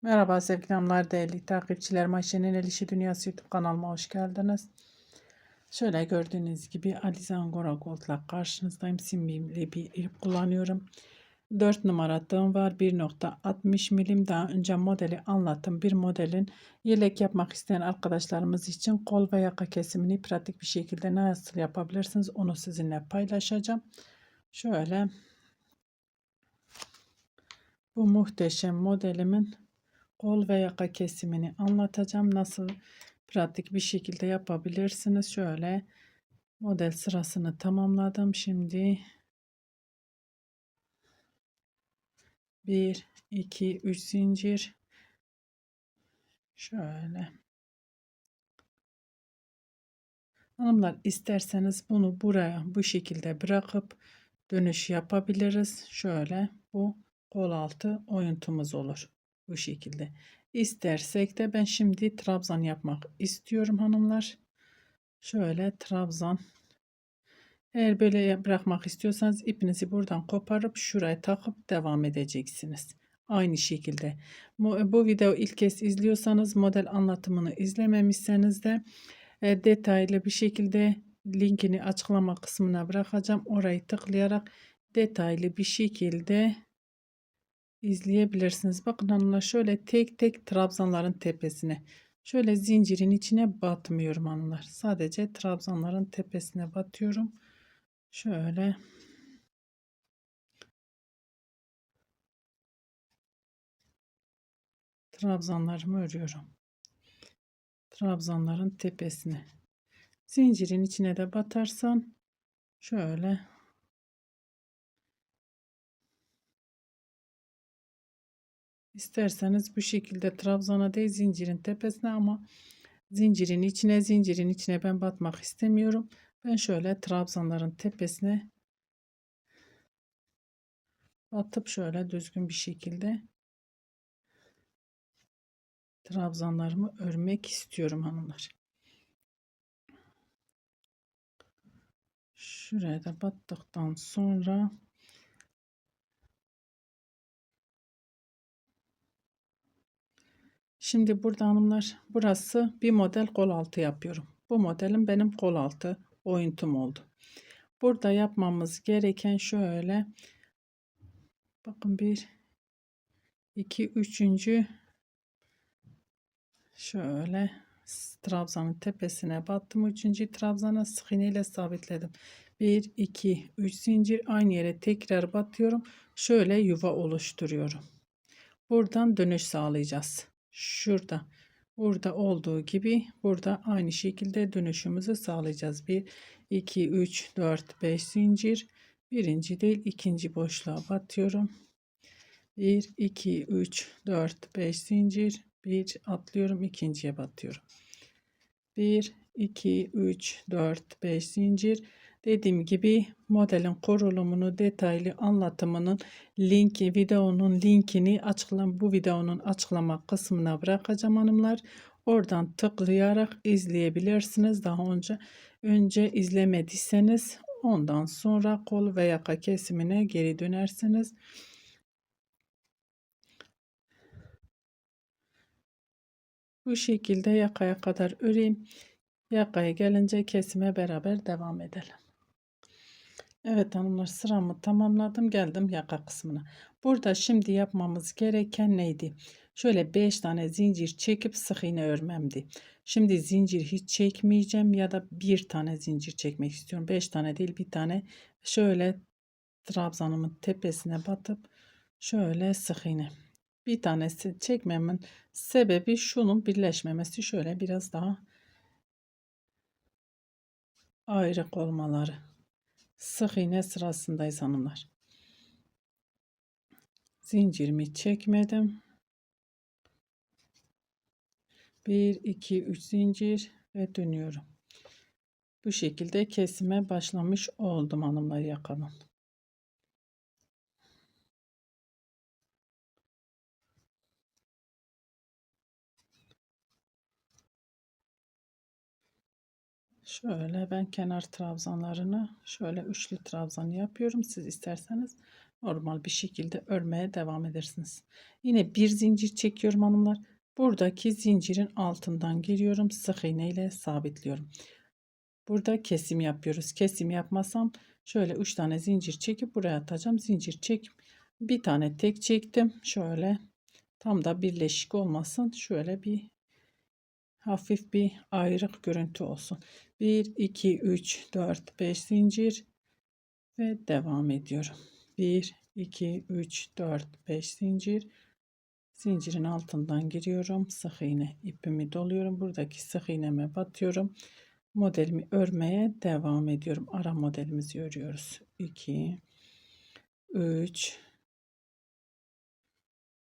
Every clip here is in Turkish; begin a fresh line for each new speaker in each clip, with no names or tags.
Merhaba sevgili hanımlar, değerli takipçilerim. Ayşe'nin El İşi Dünyası YouTube kanalıma hoş geldiniz. Şöyle gördüğünüz gibi Alizan Gora Gold'la karşınızdayım. Simli bir ip kullanıyorum. 4 numara tığım var. 1,60 milim. Daha önce modeli anlattım. Bir modelin yelek yapmak isteyen arkadaşlarımız için kol ve yaka kesimini pratik bir şekilde nasıl yapabilirsiniz onu sizinle paylaşacağım. Şöyle bu muhteşem modelimin kol ve yaka kesimini anlatacağım. Nasıl pratik bir şekilde yapabilirsiniz. Şöyle model sırasını tamamladım. Şimdi 1, 2, 3 zincir. Şöyle. Hanımlar isterseniz bunu buraya bu şekilde bırakıp dönüş yapabiliriz. Şöyle bu kol altı oyuntumuz olur. Bu şekilde. İstersek de ben şimdi trabzan yapmak istiyorum hanımlar. Şöyle trabzan. Eğer böyle bırakmak istiyorsanız ipinizi buradan koparıp şuraya takıp devam edeceksiniz. Aynı şekilde. Bu video ilk kez izliyorsanız model anlatımını izlememişseniz de detaylı bir şekilde linkini açıklama kısmına bırakacağım. Orayı tıklayarak detaylı bir şekilde izleyebilirsiniz. Bakın hanımlar şöyle tek tek trabzanların tepesine. Şöyle zincirin içine batmıyorum hanımlar. Sadece trabzanların tepesine batıyorum. Şöyle trabzanlarımı örüyorum. Trabzanların tepesine. Zincirin içine de batarsan şöyle isterseniz bu şekilde trabzana değil zincirin tepesine ama zincirin içine ben batmak istemiyorum. Ben şöyle trabzanların tepesine batıp şöyle düzgün bir şekilde trabzanlarımı örmek istiyorum hanımlar. Şuraya da battıktan sonra şimdi burada hanımlar burası bir model kol altı yapıyorum. Bu modelim benim kol altı oyuntum oldu. Burada yapmamız gereken şöyle bakın 1 2 üçüncü şöyle trabzanın tepesine battım. Üçüncü trabzana sık iğne ile sabitledim. 1 2 3 zincir aynı yere tekrar batıyorum. Şöyle yuva oluşturuyorum. Buradan dönüş sağlayacağız. Şurada. Burada olduğu gibi burada aynı şekilde dönüşümüzü sağlayacağız. 1, 2, 3, 4, 5 zincir. Birinci değil ikinci boşluğa batıyorum. 1, 2, 3, 4, 5 zincir. Bir atlıyorum ikinciye batıyorum. 1, 2, 3, 4, 5 zincir. Dediğim gibi modelin kurulumunu detaylı anlatımının videonun linkini bu videonun açıklama kısmına bırakacağım hanımlar. Oradan tıklayarak izleyebilirsiniz. Daha önce izlemediyseniz ondan sonra kol ve yaka kesimine geri dönersiniz. Bu şekilde yakaya kadar öreyim. Yakaya gelince kesime beraber devam edelim. Evet hanımlar sıramı tamamladım. Geldim yaka kısmına. Burada şimdi yapmamız gereken neydi? Şöyle 5 tane zincir çekip sık iğne örmemdi. Şimdi zincir hiç çekmeyeceğim ya da bir tane zincir çekmek istiyorum. 5 tane değil bir tane. Şöyle trabzanımın tepesine batıp şöyle sık iğne. Bir tanesi çekmemin sebebi şunun birleşmemesi. Şöyle biraz daha ayrık olmaları. Sık iğne sırasındayız hanımlar. Zincirimi çekmedim. 1 2 3 zincir ve dönüyorum. Bu şekilde kesime başlamış oldum hanımlar yakamın. Şöyle ben kenar trabzanlarını şöyle üçlü trabzan yapıyorum. Siz isterseniz normal bir şekilde örmeye devam edersiniz. Yine bir zincir çekiyorum hanımlar. Buradaki zincirin altından giriyorum. Sık iğne ile sabitliyorum. Burada kesim yapıyoruz. Kesim yapmasam şöyle 3 tane zincir çekip buraya atacağım. Zincir çek, bir tane tek çektim. Şöyle tam da birleşik olmasın. Şöyle bir hafif bir ayrık görüntü olsun. 1 2 3 4 5 zincir ve devam ediyorum. 1 2 3 4 5 zincir. Zincirin altından giriyorum. Sık iğne ipimi doluyorum. Buradaki sık iğneme batıyorum. Modelimi örmeye devam ediyorum. Ara modelimizi örüyoruz. 2 3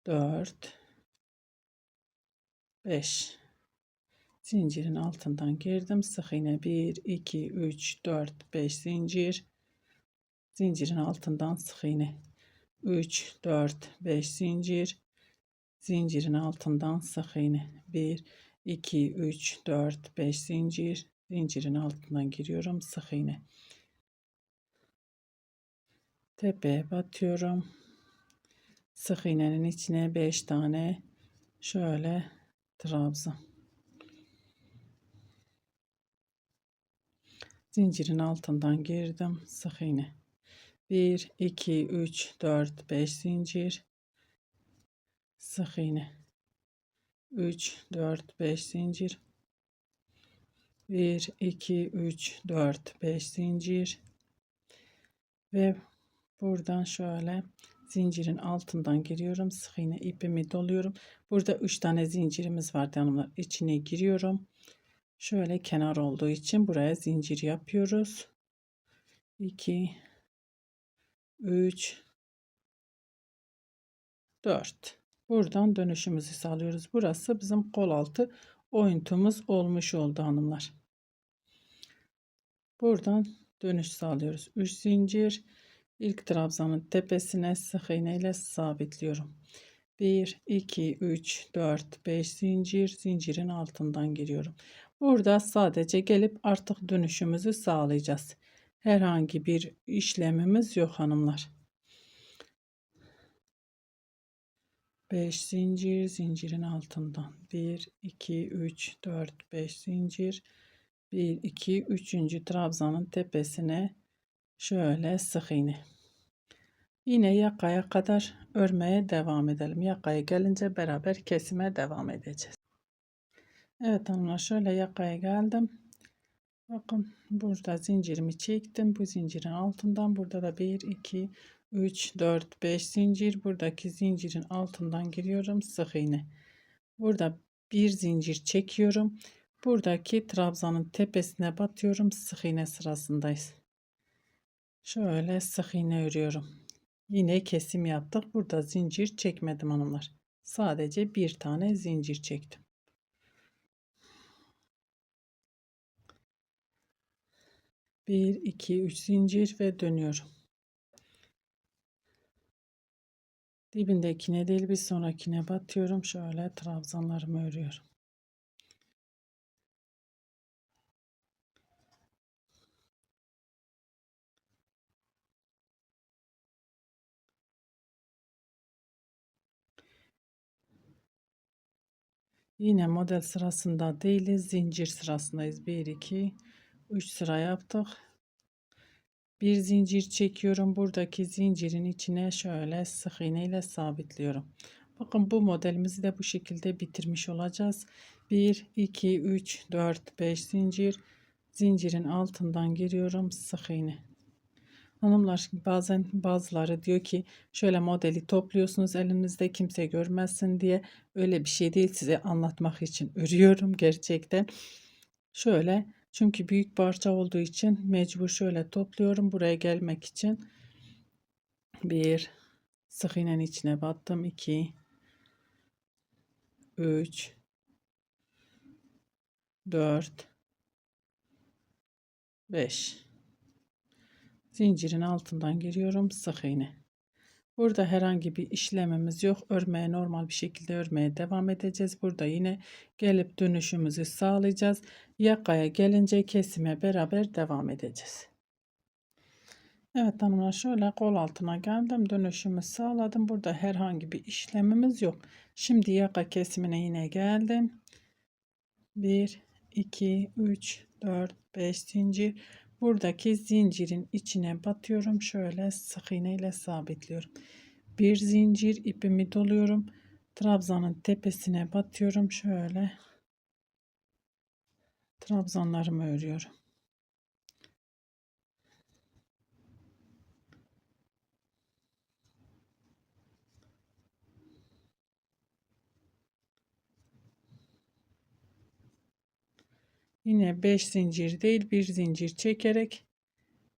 4 5 zincirin altından girdim. Sık iğne 1 2 3 4 5 zincir. Zincirin altından sık iğne 3 4 5 zincir. Zincirin altından sık iğne 1 2 3 4 5 zincir. Zincirin altından giriyorum. Sık iğne. Tepeye batıyorum. Sık iğnenin içine 5 tane şöyle trabzan. Zincirin altından girdim. Sık iğne. 1 2 3 4 5 zincir. Sık iğne. 3 4 5 zincir. 1 2 3 4 5 zincir. Ve buradan şöyle zincirin altından giriyorum. Sık iğne ipimi doluyorum. Burada 3 tane zincirimiz var hanımlar. İçine giriyorum. Şöyle kenar olduğu için buraya zincir yapıyoruz. 2 3 4. Buradan dönüşümüzü sağlıyoruz. Burası bizim kol altı oyuntumuz olmuş oldu hanımlar. Buradan dönüş sağlıyoruz. 3 zincir. İlk trabzanın tepesine sık iğne ile sabitliyorum. 1 2 3 4 5 zincir. Zincirin altından giriyorum. Burada sadece gelip artık dönüşümüzü sağlayacağız. Herhangi bir işlemimiz yok hanımlar. 5 zincir, zincirin altından 1 2 3 4 5 zincir. 1 2 3. trabzanın tepesine şöyle sık iğne. Yine yakaya kadar örmeye devam edelim. Yakaya gelince beraber kesime devam edeceğiz. Evet hanımlar, şöyle yakaya geldim. Bakın burada zincirimi çektim. Bu zincirin altından burada da 1 2 3 4 5 zincir. Buradaki zincirin altından giriyorum. Sık iğne. Burada bir zincir çekiyorum. Buradaki trabzanın tepesine batıyorum. Sık iğne sırasındayız. Şöyle sık iğne örüyorum. Yine kesim yaptık. Burada zincir çekmedim hanımlar. Sadece bir tane zincir çektim. 1 2 3 zincir ve dönüyorum. Dibindekine değil bir sonrakine batıyorum. Şöyle trabzanlarımı örüyorum. Yine model sırasında değiliz. Zincir sırasındayız. 1 2 3 sıra yaptık. Bir zincir çekiyorum. Buradaki zincirin içine şöyle sık iğne ile sabitliyorum. Bakın bu modelimizi de bu şekilde bitirmiş olacağız. 1 2 3 4 5 zincir. Zincirin altından giriyorum. Sık iğne. Hanımlar, bazen bazıları diyor ki şöyle modeli topluyorsunuz elinizde kimse görmezsin diye. Öyle bir şey değil, size anlatmak için örüyorum gerçekten. Şöyle, çünkü büyük parça olduğu için mecbur şöyle topluyorum buraya gelmek için. 1 sık iğnenin içine battım. 2 3 4 5 zincirin altından giriyorum. Sık iğne. Burada herhangi bir işlemimiz yok. Örmeye normal bir şekilde örmeye devam edeceğiz. Burada yine gelip dönüşümüzü sağlayacağız. Yakaya gelince kesime beraber devam edeceğiz. Evet hanımlar, şöyle kol altına geldim. Dönüşümü sağladım. Burada herhangi bir işlemimiz yok. Şimdi yaka kesimine yine geldim. 1, 2, 3, 4, 5 zincir. Buradaki zincirin içine batıyorum. Şöyle sık iğne ile sabitliyorum. Bir zincir ipimi doluyorum. Trabzanın tepesine batıyorum. Şöyle trabzanlarımı örüyorum. Yine 5 zincir değil, bir zincir çekerek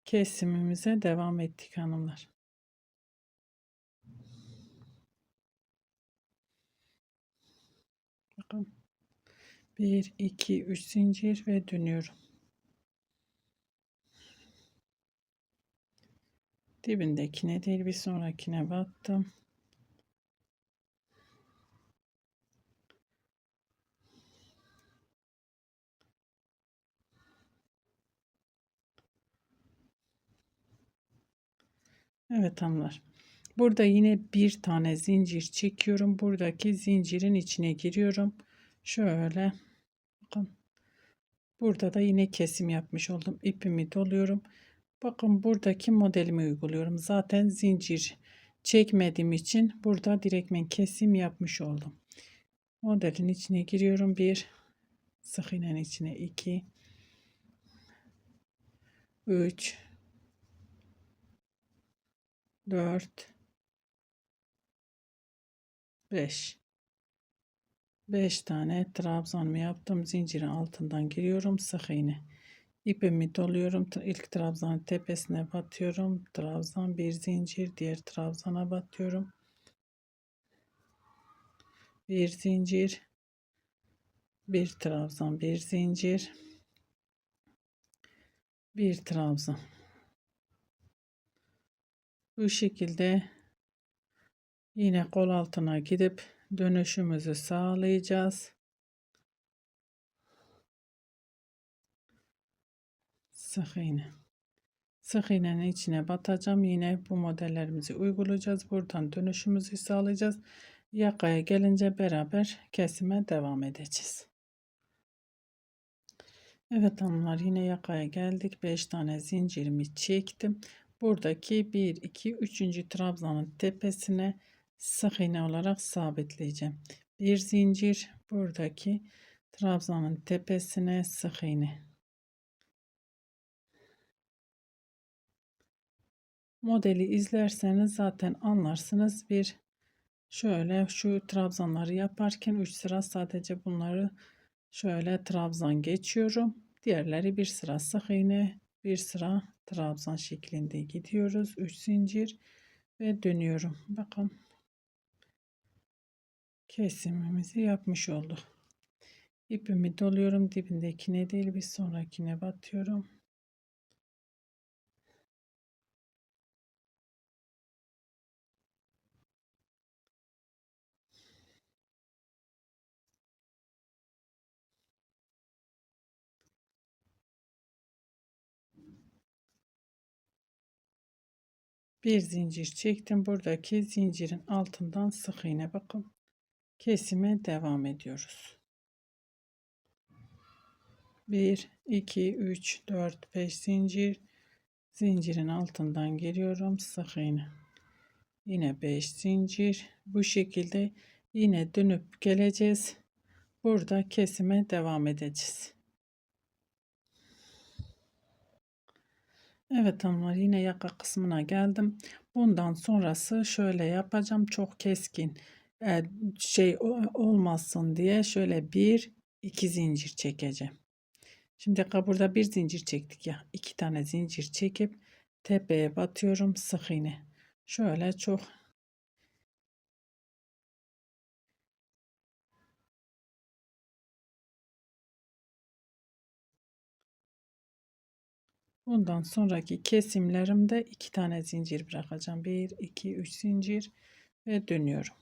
kesimimize devam ettik hanımlar. Bakın 1 2 3 zincir ve dönüyorum. Dibindekine değil, bir sonrakine battım. Evet hanımlar. Burada yine bir tane zincir çekiyorum. Buradaki zincirin içine giriyorum. Şöyle bakın. Burada da yine kesim yapmış oldum. İpimi doluyorum. Bakın buradaki modelimi uyguluyorum. Zaten zincir çekmediğim için burada direktmen kesim yapmış oldum. Modelin içine giriyorum. Bir sık iğnenin içine 2 3 4 5 5 tane trabzanımı yaptım. Zincirin altından giriyorum. Sık iğne. İpimi doluyorum. İlk trabzanın tepesine batıyorum. Trabzan, bir zincir, diğer trabzana batıyorum. Bir zincir, bir trabzan, bir zincir, bir trabzan. Bu şekilde yine kol altına gidip dönüşümüzü sağlayacağız. Sık iğne. Sık iğnenin içine batacağım. Yine bu modellerimizi uygulayacağız. Buradan dönüşümüzü sağlayacağız. Yakaya gelince beraber kesime devam edeceğiz. Evet hanımlar, yine yakaya geldik. 5 tane zincirimi çektim. Buradaki 1 2 3. trabzanın tepesine sık iğne olarak sabitleyeceğim. Bir zincir, buradaki trabzanın tepesine sık iğne. Modeli izlerseniz zaten anlarsınız. Bir şöyle şu trabzanları yaparken 3 sıra sadece bunları şöyle trabzan geçiyorum. Diğerleri bir sıra sık iğne, bir sıra trabzan şeklinde gidiyoruz. 3 zincir ve dönüyorum. Bakın kesimimizi yapmış olduk. İpimi doluyorum. Dibindekine değil, bir sonrakine batıyorum. Bir zincir çektim. Buradaki zincirin altından sık iğne, bakın kesime devam ediyoruz. 1 2 3 4 5 zincir, zincirin altından giriyorum, sık iğne, yine 5 zincir. Bu şekilde yine dönüp geleceğiz. Burada kesime devam edeceğiz. Evet hanımlar, yine yaka kısmına geldim. Bundan sonrası şöyle yapacağım. Çok keskin olmasın diye şöyle bir iki zincir çekeceğim. Şimdi burada bir zincir çektik ya. 2 tane zincir çekip tepeye batıyorum, sık iğne. Şöyle çok bundan sonraki kesimlerimde 2 tane zincir bırakacağım. 1 2 3 zincir ve dönüyorum.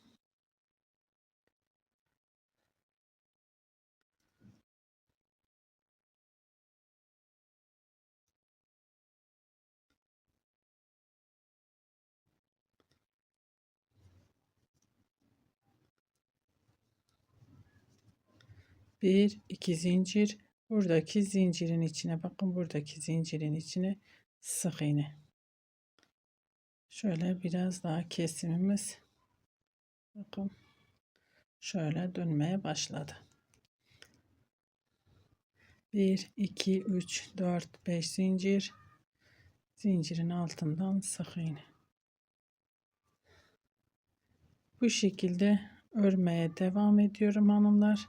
Bir, iki zincir. Buradaki zincirin içine bakın. Buradaki zincirin içine sık iğne. Şöyle biraz daha kesimimiz bakın şöyle dönmeye başladı. 1, 2, 3, 4, 5 zincir. Zincirin altından sık iğne. Bu şekilde örmeye devam ediyorum hanımlar.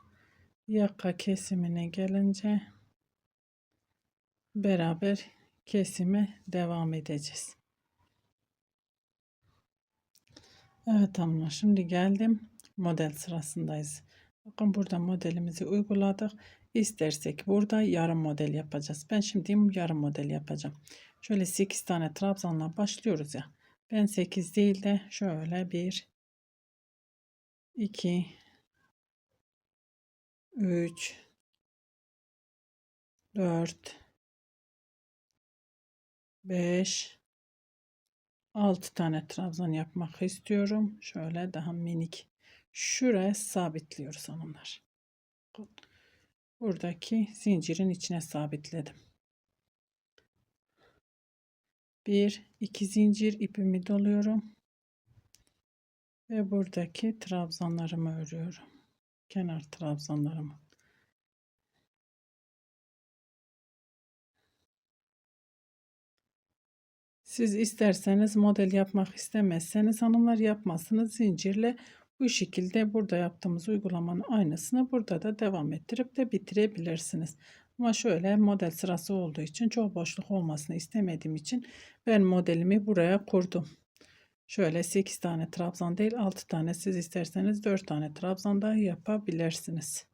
Yaka kesimine gelince beraber kesime devam edeceğiz. Evet hanımlar, şimdi geldim model sırasındayız. Bakın burada modelimizi uyguladık. İstersek burada yarım model yapacağız. Ben şimdi yarım model yapacağım. Şöyle 8 tane trabzanla başlıyoruz ya. Ben 8 değil de şöyle 1 2 3 4 5 6 tane trabzan yapmak istiyorum. Şöyle daha minik. Şuraya sabitliyoruz hanımlar. Buradaki zincirin içine sabitledim. Bir, iki zincir ipimi doluyorum. Ve buradaki trabzanlarımı örüyorum. Kenar trabzanlarımı. Siz isterseniz model yapmak istemezseniz hanımlar yapmazsınız. Zincirle bu şekilde burada yaptığımız uygulamanın aynısını burada da devam ettirip de bitirebilirsiniz. Ama şöyle model sırası olduğu için çok boşluk olmasını istemediğim için ben modelimi buraya kurdum. Şöyle 8 tane trabzan değil 6 tane, siz isterseniz 4 tane trabzan da yapabilirsiniz.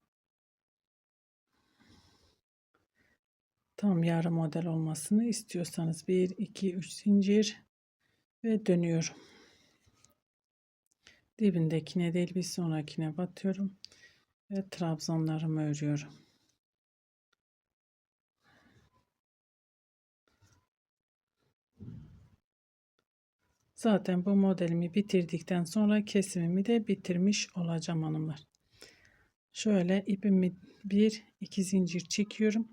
Tam yarım model olmasını istiyorsanız 1 2 3 zincir ve dönüyorum. Dibindekine değil bir sonrakine batıyorum ve trabzanlarımı örüyorum. Zaten bu modelimi bitirdikten sonra kesimimi de bitirmiş olacağım hanımlar. Şöyle ipimi 1 2 zincir çekiyorum.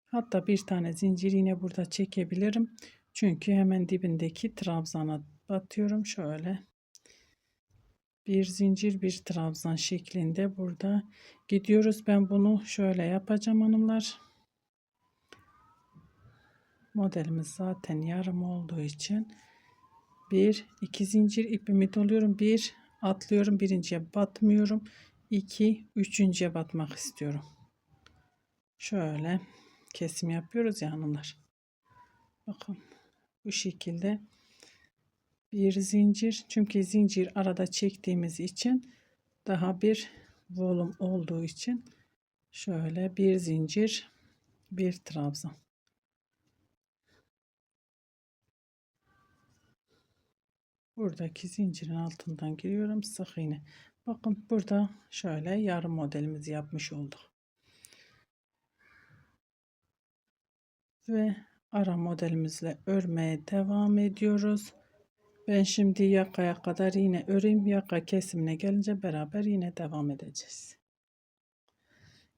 Hatta bir tane zincir yine burada çekebilirim. Çünkü hemen dibindeki trabzana batıyorum. Şöyle bir zincir bir trabzan şeklinde burada gidiyoruz. Ben bunu şöyle yapacağım hanımlar. Modelimiz zaten yarım olduğu için bir iki zincir ipimi doluyorum. Bir atlıyorum, birinciye batmıyorum. 2 üçüncüye batmak istiyorum. Şöyle kesim yapıyoruz ya hanımlar. Bakın bu şekilde bir zincir, çünkü zincir arada çektiğimiz için daha bir volüm olduğu için şöyle bir zincir bir trabzan. Buradaki zincirin altından giriyorum, sık iğne. Bakın burada şöyle yarım modelimizi yapmış olduk. Ve ara modelimizle örmeye devam ediyoruz. Ben şimdi yakaya kadar yine öreyim. Yaka kesimine gelince beraber yine devam edeceğiz.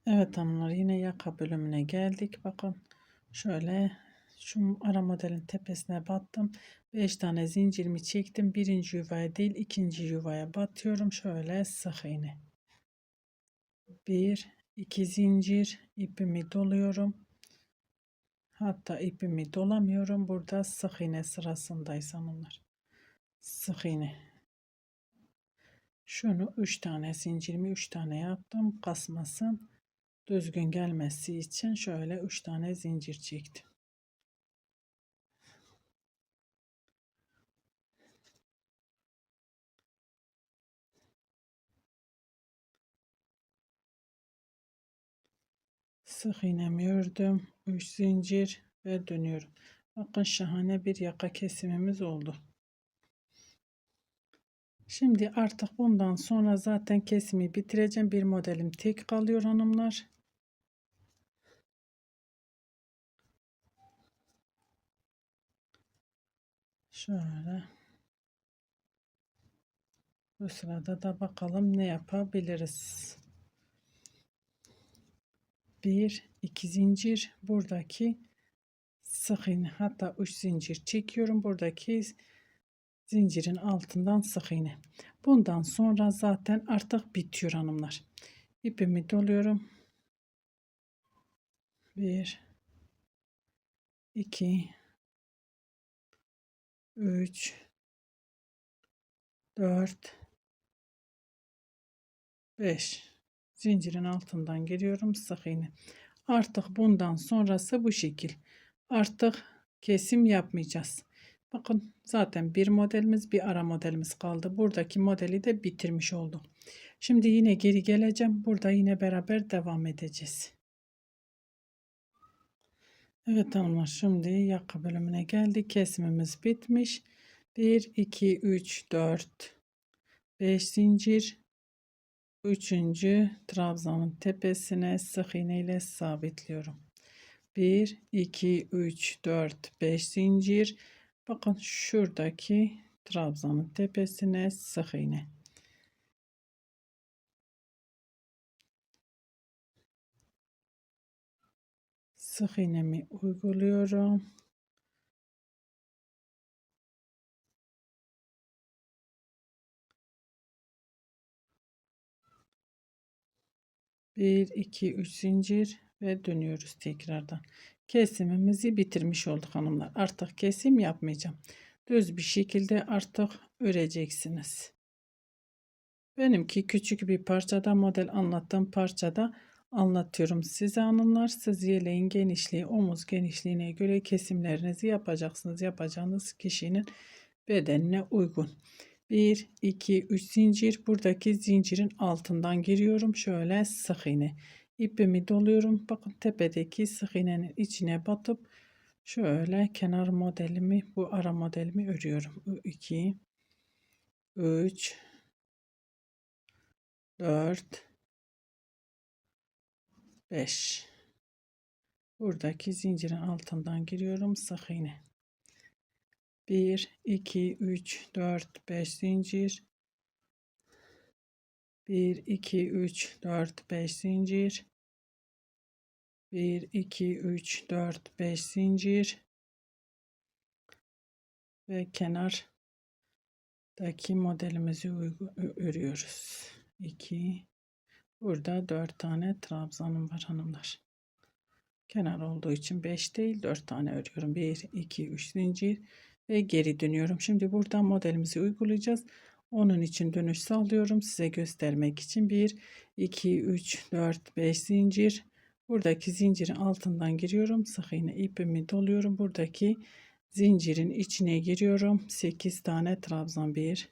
Evet hanımlar, yine yaka bölümüne geldik. Bakın şöyle şu ara modelin tepesine battım. 5 tane zincirimi çektim. Birinci yuvaya değil ikinci yuvaya batıyorum. Şöyle sık iğne. 1 2 zincir ipimi doluyorum. Hatta ipimi dolamıyorum. Burada sık iğne sırasındayız hanımlar. Sık iğne. Şunu 3 tane zincirimi 3 tane yaptım. Kasmasın. Düzgün gelmesi için şöyle 3 tane zincir çektim. Sık iğnemi ördüm. 3 zincir ve dönüyorum. Bakın şahane bir yaka kesimimiz oldu. Şimdi artık bundan sonra zaten kesimi bitireceğim. Bir modelim tek kalıyor hanımlar. Şöyle. Bu sırada da bakalım ne yapabiliriz. bir iki zincir, buradaki sık iğne, hatta 3 zincir çekiyorum buradaki zincirin altından sık iğne. Bundan sonra zaten artık bitiyor hanımlar. İpimi doluyorum. 1 2 3 4 5 zincirin altından giriyorum, sık iğne. Artık bundan sonrası bu şekil. Artık kesim yapmayacağız. Bakın zaten bir modelimiz, bir ara modelimiz kaldı. Buradaki modeli de bitirmiş oldum. Şimdi yine geri geleceğim. Burada yine beraber devam edeceğiz. Evet hanımlar, şimdi yaka bölümüne geldik. Kesimimiz bitmiş. 1 2 3 4 5 zincir. Üçüncü trabzanın tepesine sık iğne ile sabitliyorum. 1 2 3 4 5 zincir. Bakın şuradaki trabzanın tepesine sık iğne. Sık iğnemi uyguluyorum. Bir iki üç zincir ve dönüyoruz tekrardan. Kesimimizi bitirmiş olduk hanımlar. Artık kesim yapmayacağım. Düz bir şekilde artık öreceksiniz. Benimki küçük bir parçada, model anlattığım parçada anlatıyorum size hanımlar. Siz yeleğin genişliği, omuz genişliğine göre kesimlerinizi yapacaksınız. Yapacağınız kişinin bedenine uygun. 1 2 3 zincir, buradaki zincirin altından giriyorum. Şöyle sık iğne. İpimi doluyorum. Bakın tepedeki sık iğnenin içine batıp şöyle kenar modelimi, bu ara modelimi örüyorum. 2 3 4 5. Buradaki zincirin altından giriyorum, sık iğne. 1 2 3 4 5 zincir. 1 2 3 4 5 zincir. 1 2 3 4 5 zincir ve kenardaki modelimizi örüyoruz. 2, burada 4 tane trabzanım var hanımlar. Kenar olduğu için 5 değil 4 tane örüyorum. 1 2 3 zincir ve geri dönüyorum. Şimdi buradan modelimizi uygulayacağız. Onun için dönüş sağlıyorum size göstermek için. 1 2 3 4 5 zincir. Buradaki zincirin altından giriyorum. Sık iğne ipimi doluyorum. Buradaki zincirin içine giriyorum. 8 tane trabzan. 1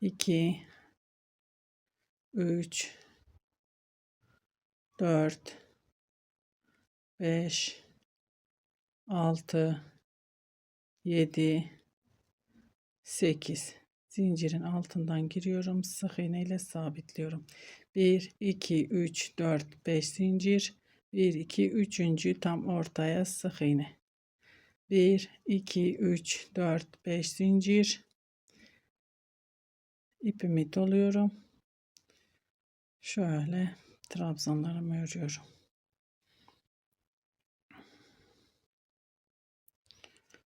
2 3 4 5 6 7 8 zincirin altından giriyorum, sık iğne ile sabitliyorum. 1 2 3 4 5 zincir. 1 2 3. tam ortaya sık iğne. 1 2 3 4 5 zincir. İpimi doluyorum. Şöyle trabzanlarımı örüyorum.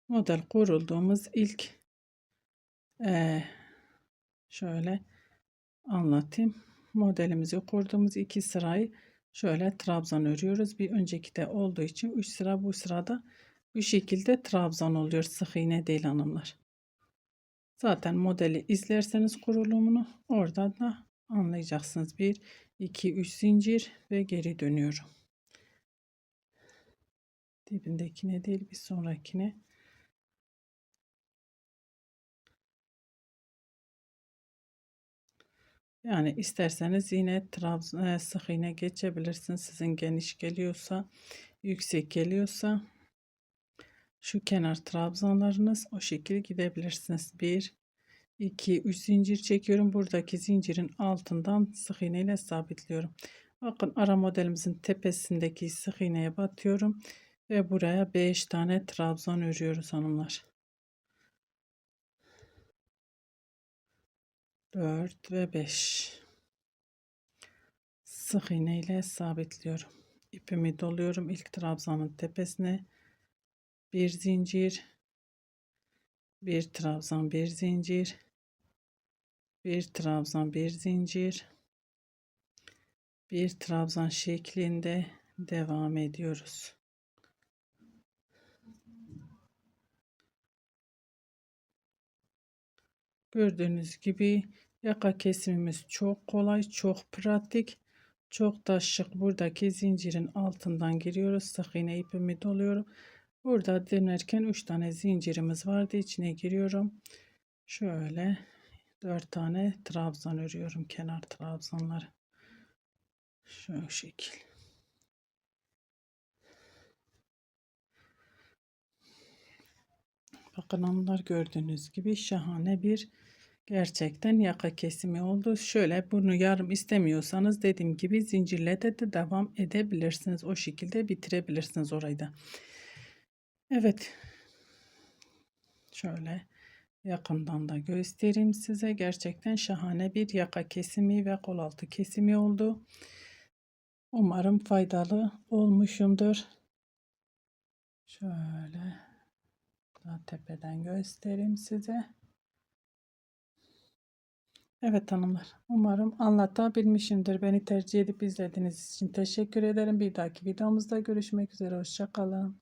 Model kurulduğumuz ilk şöyle anlatayım. Modelimizi kurduğumuz 2 sırayı şöyle trabzan örüyoruz. Bir önceki de olduğu için 3 sıra, bu sırada bu şekilde trabzan oluyor. Sık iğne değil hanımlar. Zaten modeli izlerseniz kurulumunu orada da anlayacaksınız. 1 2 3 zincir ve geri dönüyorum. Dibindekine değil, bir sonrakine. Yani isterseniz yine trabzan sık iğne geçebilirsiniz. Sizin geniş geliyorsa, yüksek geliyorsa şu kenar trabzanlarınız o şekilde gidebilirsiniz. 1 2 3 zincir çekiyorum. Buradaki zincirin altından sık iğne ile sabitliyorum. Bakın ara modelimizin tepesindeki sık iğneye batıyorum ve buraya 5 tane trabzan örüyoruz hanımlar. 4 ve 5. sık iğne ile sabitliyorum. İpimi doluyorum ilk trabzanın tepesine. Bir zincir, bir trabzan, bir zincir, bir trabzan, bir zincir, bir trabzan şeklinde devam ediyoruz. Gördüğünüz gibi yaka kesimimiz çok kolay, çok pratik, çok da şık. Buradaki zincirin altından giriyoruz. Sık iğne ipimi doluyorum. Burada dönerken 3 tane zincirimiz vardı. İçine giriyorum. Şöyle 4 tane trabzan örüyorum. Kenar trabzanları. Şu şekil. Bakın hanımlar, gördüğünüz gibi şahane bir gerçekten yaka kesimi oldu. Şöyle bunu yarım istemiyorsanız dediğim gibi zincirle de devam edebilirsiniz. O şekilde bitirebilirsiniz orayı da. Evet. Şöyle yakından da göstereyim size. Gerçekten şahane bir yaka kesimi ve kol altı kesimi oldu. Umarım faydalı olmuşumdur. Şöyle daha tepeden göstereyim size. Evet hanımlar, umarım anlatabilmişimdir. Beni tercih edip izlediğiniz için teşekkür ederim. Bir dahaki videomuzda görüşmek üzere. Hoşça kalın.